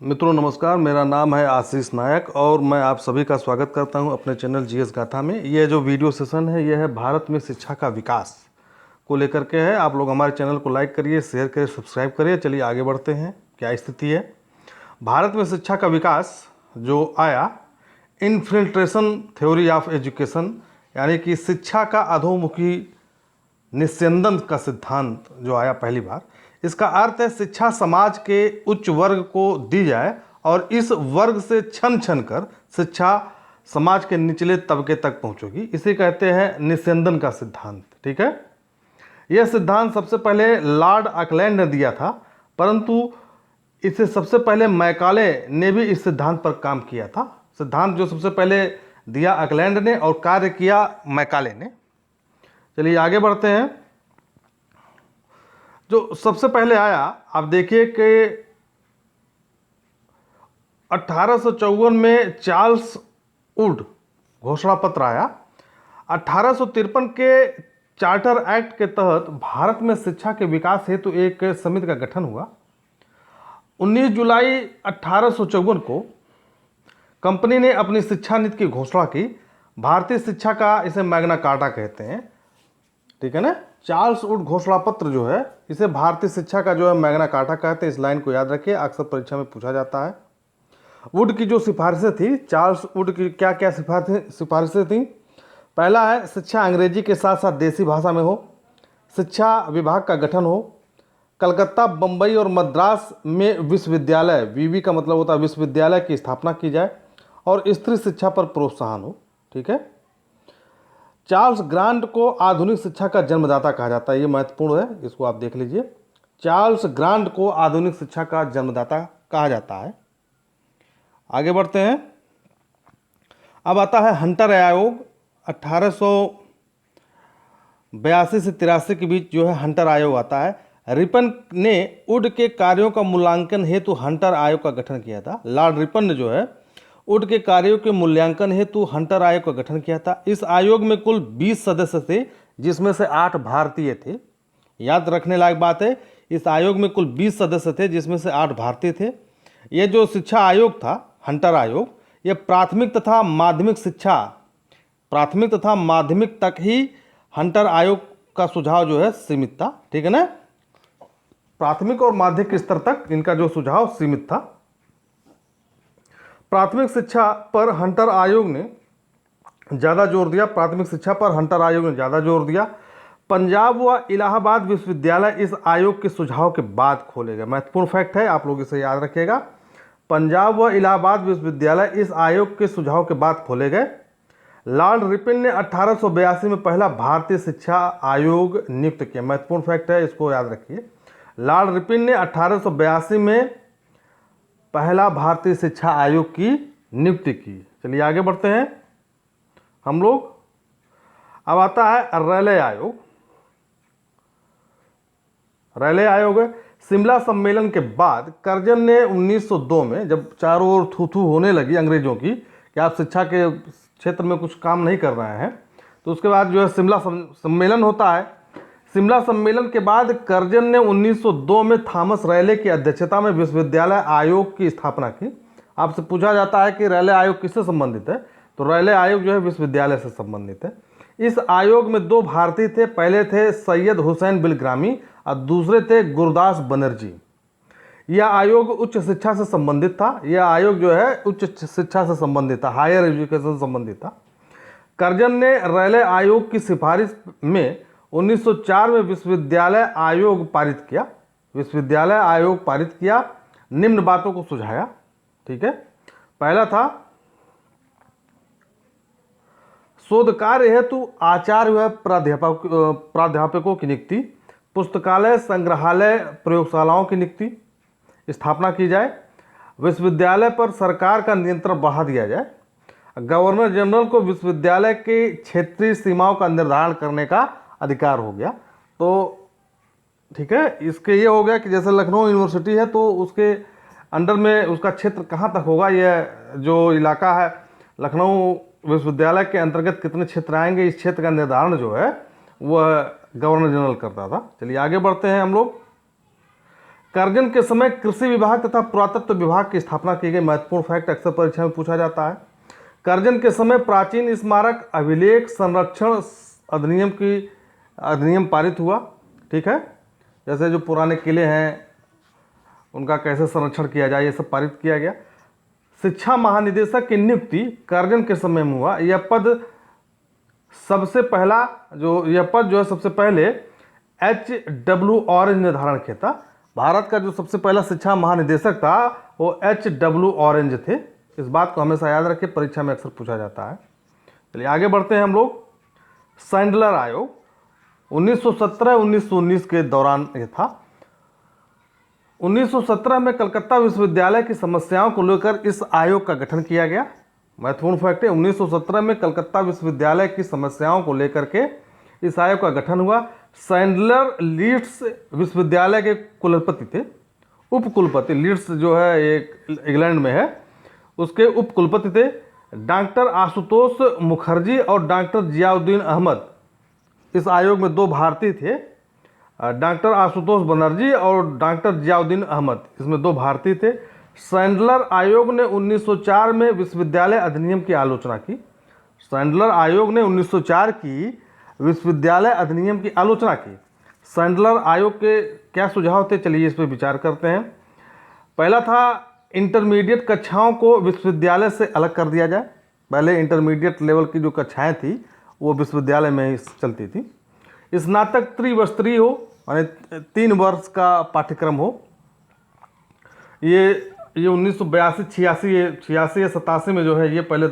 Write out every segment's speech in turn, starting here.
मित्रों नमस्कार, मेरा नाम है आशीष नायक और मैं आप सभी का स्वागत करता हूं अपने चैनल जीएस गाथा में। यह जो वीडियो सेशन है यह है भारत में शिक्षा का विकास को लेकर के है। आप लोग हमारे चैनल को लाइक करिए, शेयर करिए, सब्सक्राइब करिए। चलिए आगे बढ़ते हैं। क्या स्थिति है भारत में शिक्षा का विकास जो आया, इन्फिल्ट्रेशन थ्योरी ऑफ एजुकेशन, यानी कि शिक्षा का अधोमुखी निस्यंदन का सिद्धांत जो आया पहली बार। इसका अर्थ है शिक्षा समाज के उच्च वर्ग को दी जाए और इस वर्ग से छन छन कर शिक्षा समाज के निचले तबके तक पहुंचेगी। इसे कहते हैं निस्यंदन का सिद्धांत। ठीक है, यह सिद्धांत सबसे पहले लॉर्ड ऑकलैंड ने दिया था, परंतु इससे सबसे पहले मैकाले ने भी इस सिद्धांत पर काम किया था। सिद्धांत जो सबसे पहले दिया ऑकलैंड ने और कार्य किया मैकाले ने। चलिए आगे बढ़ते हैं। जो सबसे पहले आया, आप देखिए कि 1854 में चार्ल्स वुड घोषणा पत्र आया। 1853 के चार्टर एक्ट के तहत भारत में शिक्षा के विकास हेतु एक समिति का गठन हुआ। 19 जुलाई 1854 को कंपनी ने अपनी शिक्षा नीति की घोषणा की। भारतीय शिक्षा का इसे मैग्ना कार्टा कहते हैं। ठीक है ना, चार्ल्स वुड घोषणा पत्र जो है इसे भारतीय शिक्षा का जो है मैग्ना कार्टा कहते हैं। इस लाइन को याद रखिए, अक्सर परीक्षा में पूछा जाता है। वुड की जो सिफारिशें थी, चार्ल्स वुड की क्या क्या सिफारिशें थी? पहला है शिक्षा अंग्रेजी के साथ साथ देसी भाषा में हो, शिक्षा विभाग का गठन हो, कलकत्ता, बम्बई और मद्रास में विश्वविद्यालय, वीवी का मतलब होता है विश्वविद्यालय, की स्थापना की जाए और स्त्री शिक्षा पर प्रोत्साहन हो। ठीक है, चार्ल्स ग्रांट को आधुनिक शिक्षा का जन्मदाता कहा जाता है। ये महत्वपूर्ण है, इसको आप देख लीजिए। चार्ल्स ग्रांट को आधुनिक शिक्षा का जन्मदाता कहा जाता है। आगे बढ़ते हैं। अब आता है हंटर आयोग। 1882 से 83 के बीच जो है हंटर आयोग आता है। रिपन ने वुड के कार्यों का मूल्यांकन हेतु हंटर आयोग का गठन किया था। लॉर्ड रिपन ने जो है वुड के कार्यों के मूल्यांकन हेतु हंटर आयोग का गठन किया था। इस आयोग में कुल 20 सदस्य थे, जिसमें से 8 भारतीय थे। याद रखने लायक बात है, इस आयोग में कुल 20 सदस्य थे, जिसमें से 8 भारतीय थे। यह जो शिक्षा आयोग था, हंटर आयोग, यह प्राथमिक तथा माध्यमिक तक ही हंटर आयोग का सुझाव जो है सीमित था। ठीक है ना, प्राथमिक और माध्यमिक स्तर तक इनका जो सुझाव सीमित था। प्राथमिक शिक्षा पर हंटर आयोग ने ज़्यादा जोर दिया। पंजाब व इलाहाबाद विश्वविद्यालय इस आयोग के सुझाव के बाद खोले गए। महत्वपूर्ण फैक्ट है, आप लोग इसे याद रखिएगा। पंजाब व इलाहाबाद विश्वविद्यालय इस आयोग के सुझाव के बाद खोले गए। लॉर्ड रिपन ने 1882 में पहला भारतीय शिक्षा आयोग नियुक्त किया। महत्वपूर्ण फैक्ट है, इसको याद रखिए। लॉर्ड रिपन ने 1882 में पहला भारतीय शिक्षा आयोग की नियुक्ति की। चलिए आगे बढ़ते हैं हम लोग। अब आता है रैले आयोग। रैले आयोग शिमला सम्मेलन के बाद कर्जन ने 1902 में, जब चारों ओर थू थू होने लगी अंग्रेजों की कि आप शिक्षा के क्षेत्र में कुछ काम नहीं कर रहे हैं, तो उसके बाद जो है शिमला सम्मेलन होता है। शिमला सम्मेलन के बाद कर्जन ने 1902 में थॉमस रैले की अध्यक्षता में विश्वविद्यालय आयोग की स्थापना की। आपसे पूछा जाता है कि रैले आयोग किससे संबंधित है, तो रैले आयोग जो है विश्वविद्यालय से संबंधित है। इस आयोग में 2 भारतीय थे। पहले थे सैयद हुसैन बिलग्रामी और दूसरे थे गुरदास बनर्जी। यह आयोग उच्च शिक्षा से संबंधित था। यह आयोग जो है उच्च शिक्षा से संबंधित था, हायर एजुकेशन से संबंधित था। कर्जन ने रैले आयोग की सिफारिश में 1904 में विश्वविद्यालय आयोग पारित किया। निम्न बातों को सुझाया। ठीक है, पहला था शोध कार्य हेतु आचार्य व प्राध्यापकों की नियुक्ति, पुस्तकालय, संग्रहालय, प्रयोगशालाओं की नियुक्ति स्थापना की जाए, विश्वविद्यालय पर सरकार का नियंत्रण बढ़ा दिया जाए, गवर्नर जनरल को विश्वविद्यालय के क्षेत्रीय सीमाओं का निर्धारण करने का अधिकार हो गया। तो ठीक है, इसके ये हो गया कि जैसे लखनऊ यूनिवर्सिटी है तो उसके अंडर में उसका क्षेत्र कहाँ तक होगा, यह जो इलाका है लखनऊ विश्वविद्यालय के अंतर्गत कितने क्षेत्र आएंगे, इस क्षेत्र का निर्धारण जो है वह गवर्नर जनरल करता था। चलिए आगे बढ़ते हैं हम लोग। कर्जन के समय कृषि विभाग तथा पुरातत्व विभाग की स्थापना की गई। महत्वपूर्ण फैक्ट अक्सर परीक्षा में पूछा जाता है। कर्जन के समय प्राचीन स्मारक अभिलेख संरक्षण अधिनियम पारित हुआ। ठीक है, जैसे जो पुराने किले हैं उनका कैसे संरक्षण किया जाए, ये सब पारित किया गया। शिक्षा महानिदेशक की नियुक्ति कर्जन के समय में हुआ। यह पद सबसे सबसे पहले H.W. ऑरेंज ने धारण किया था। भारत का जो सबसे पहला शिक्षा महानिदेशक था वो H.W. ऑरेंज थे। इस बात को हमेशा याद रखें, परीक्षा में अक्सर पूछा जाता है। चलिए आगे बढ़ते हैं हम लोग। सैंडलर आयोग 1917-1919 के दौरान ये था। 1917 में कलकत्ता विश्वविद्यालय की समस्याओं को लेकर इस आयोग का गठन किया गया। महत्वपूर्ण फैक्ट है, 1917 में कलकत्ता विश्वविद्यालय की समस्याओं को लेकर के इस आयोग का गठन हुआ। सैंडलर लीड्स विश्वविद्यालय के कुलपति थे, उप कुलपति। लीड्स जो है एक इंग्लैंड में है, उसके उप कुलपति थे डॉक्टर आशुतोष मुखर्जी और डॉक्टर जियाउद्दीन अहमद। इस आयोग में दो भारतीय थे, डॉक्टर आशुतोष बनर्जी और डॉक्टर जियाउद्दीन अहमद, इसमें दो भारतीय थे। सैंडलर आयोग ने 1904 में विश्वविद्यालय अधिनियम की आलोचना की। सैंडलर आयोग ने 1904 की विश्वविद्यालय अधिनियम की आलोचना की। सैंडलर आयोग के क्या सुझाव थे, चलिए इस पर विचार करते हैं। पहला था इंटरमीडिएट कक्षाओं को विश्वविद्यालय से अलग कर दिया जाए। पहले इंटरमीडिएट लेवल की जो कक्षाएं थी वो विश्वविद्यालय में ही चलती थी। स्नातक त्रिवर्षीय हो, यानी 3 वर्ष का पाठ्यक्रम हो। ये 1982 86 या 87 में जो है ये पहले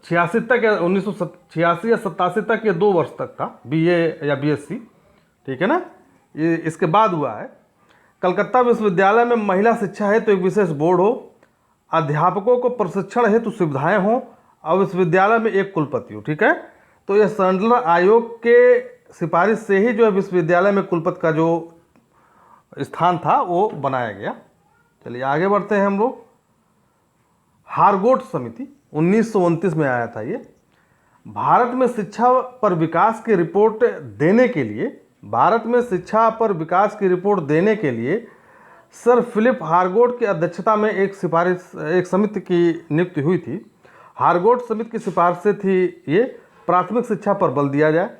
86 तक या 1986 या 87 तक ये 2 वर्ष तक था, BA या BSc। ठीक है ना, ये इसके बाद हुआ है। कलकत्ता विश्वविद्यालय में महिला शिक्षा हेतु एक विशेष बोर्ड हो, अध्यापकों को प्रशिक्षण हेतु सुविधाएं हो और विश्वविद्यालय में एक कुलपति हो। ठीक है, तो यह सैंडलर आयोग के सिफारिश से ही जो है विश्वविद्यालय में कुलपति का जो स्थान था वो बनाया गया। चलिए आगे बढ़ते हैं हम लोग। हारगोट समिति 1929 में आया था ये। भारत में शिक्षा पर विकास की रिपोर्ट देने के लिए सर फिलिप हारगोट की अध्यक्षता में एक समिति की नियुक्ति हुई थी। हारगोट समिति की सिफारिश से थी ये, प्राथमिक शिक्षा पर बल दिया जाए,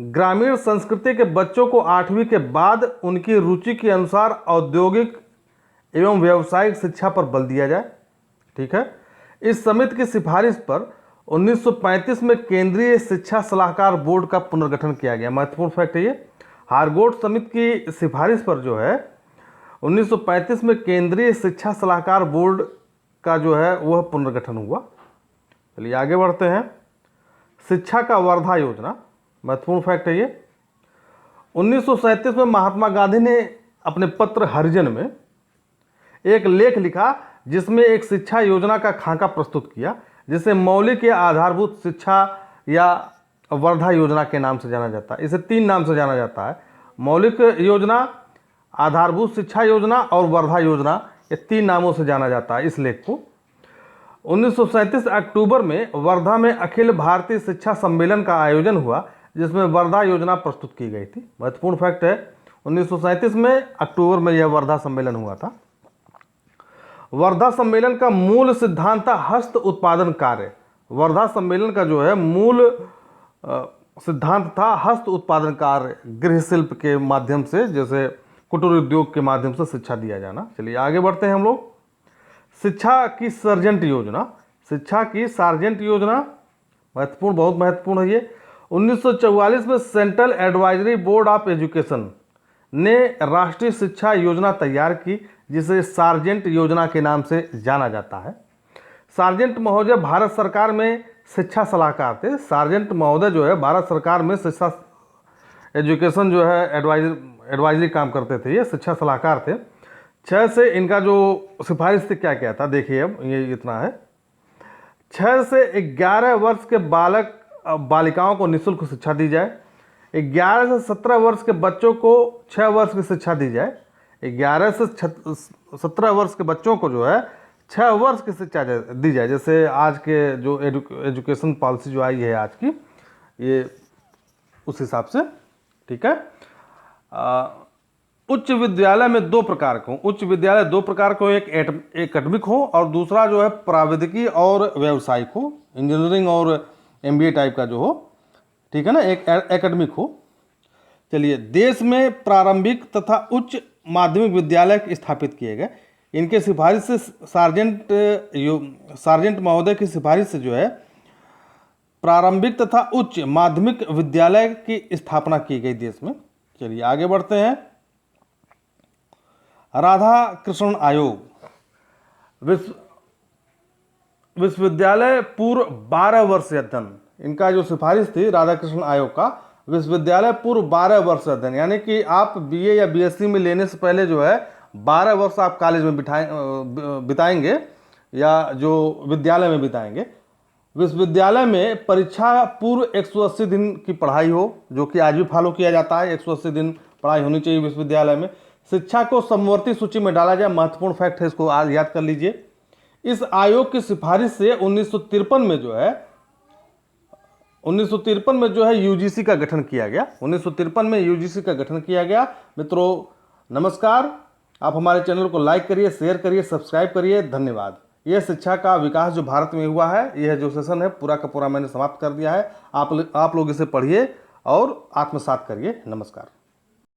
ग्रामीण संस्कृति के बच्चों को 8वीं के बाद उनकी रुचि के अनुसार औद्योगिक एवं व्यावसायिक शिक्षा पर बल दिया जाए। ठीक है, इस समिति की सिफारिश पर 1935 में केंद्रीय शिक्षा सलाहकार बोर्ड का पुनर्गठन किया गया। महत्वपूर्ण फैक्ट है ये, हारगोट समिति की सिफारिश पर जो है 1935 में केंद्रीय शिक्षा सलाहकार बोर्ड का जो है वह पुनर्गठन हुआ। चलिए आगे बढ़ते हैं। शिक्षा का वर्धा योजना, महत्वपूर्ण फैक्ट है ये। 1937 में महात्मा गांधी ने अपने पत्र हरिजन में एक लेख लिखा जिसमें एक शिक्षा योजना का खाका प्रस्तुत किया, जिसे मौलिक या आधारभूत शिक्षा या वर्धा योजना के नाम से जाना जाता है। इसे 3 नाम से जाना जाता है, मौलिक योजना, आधारभूत शिक्षा योजना और वर्धा योजना। ये 3 नामों से जाना जाता है इस लेख को। 1937 अक्टूबर में वर्धा में अखिल भारतीय शिक्षा सम्मेलन का आयोजन हुआ, जिसमें वर्धा योजना प्रस्तुत की गई थी। महत्वपूर्ण फैक्ट है, 1937 में अक्टूबर में यह वर्धा सम्मेलन हुआ था। वर्धा सम्मेलन का मूल सिद्धांत था हस्त उत्पादन कार्य। वर्धा सम्मेलन का जो है मूल सिद्धांत था हस्त उत्पादन कार्य, गृह शिल्प के माध्यम से, जैसे कुटीर उद्योग के माध्यम से शिक्षा दिया जाना। चलिए आगे बढ़ते हैं हम लोग। शिक्षा की सार्जेंट योजना, महत्वपूर्ण, बहुत महत्वपूर्ण है ये। 1944 में central advisory board of education ने राष्ट्रीय शिक्षा योजना तैयार की, जिसे सार्जेंट योजना के नाम से जाना जाता है। सार्जेंट महोदय भारत सरकार में शिक्षा सलाहकार थे। सार्जेंट महोदय जो है भारत सरकार में शिक्षा एजुकेशन जो है एडवाइजरी काम करते थे, ये शिक्षा सलाहकार थे। 6 से इनका जो सिफारिश थी क्या था, देखिए अब ये इतना है। 6 से 11 वर्ष के बालिकाओं को निःशुल्क शिक्षा दी जाए। 11 से 17 वर्ष के बच्चों को 6 वर्ष की शिक्षा दी जाए। 11 से 17 वर्ष के बच्चों को जो है 6 वर्ष की शिक्षा दी जाए। जैसे आज के जो एजुकेशन पॉलिसी जो आई है आज की, ये उस हिसाब से। ठीक है, उच्च विद्यालय में दो प्रकार के हों। उच्च विद्यालय दो प्रकार के हो, एक एकेडमिक हो और दूसरा जो है प्राविधिकी और व्यावसायिक हो, इंजीनियरिंग और एमबीए टाइप का जो हो, ठीक है ना, एक एकेडमिक हो। चलिए, देश में प्रारंभिक तथा उच्च माध्यमिक विद्यालय स्थापित किए गए। इनके सिफारिश से सार्जेंट महोदय की सिफारिश से जो है प्रारंभिक तथा उच्च माध्यमिक विद्यालय की स्थापना की गई देश में। चलिए आगे बढ़ते हैं। राधा कृष्णन आयोग, विश्वविद्यालय पूर्व 12 वर्ष अध्ययन, इनका जो सिफारिश थी राधा कृष्णन आयोग का, विश्वविद्यालय पूर्व 12 वर्ष अध्ययन, यानी कि आप बीए या बीएससी में लेने से पहले जो है 12 वर्ष आप कॉलेज में बिताएंगे या जो विद्यालय में बिताएंगे। विश्वविद्यालय में परीक्षा पूर्व 180 दिन की पढ़ाई हो, जो कि आज भी फॉलो किया जाता है। 180 दिन पढ़ाई होनी चाहिए विश्वविद्यालय में। शिक्षा को समवर्ती सूची में डाला जाए, महत्वपूर्ण फैक्ट है, इसको आज याद कर लीजिए। इस आयोग की सिफारिश से 1953 में जो है यूजीसी का गठन किया गया। 1953 में यूजीसी का गठन किया गया। मित्रों नमस्कार, आप हमारे चैनल को लाइक करिए, शेयर करिए, सब्सक्राइब करिए। धन्यवाद। यह शिक्षा का विकास जो भारत में हुआ है, यह जो सेशन है पूरा का पूरा मैंने समाप्त कर दिया है। आप लोग इसे पढ़िए और आत्मसात करिए। नमस्कार।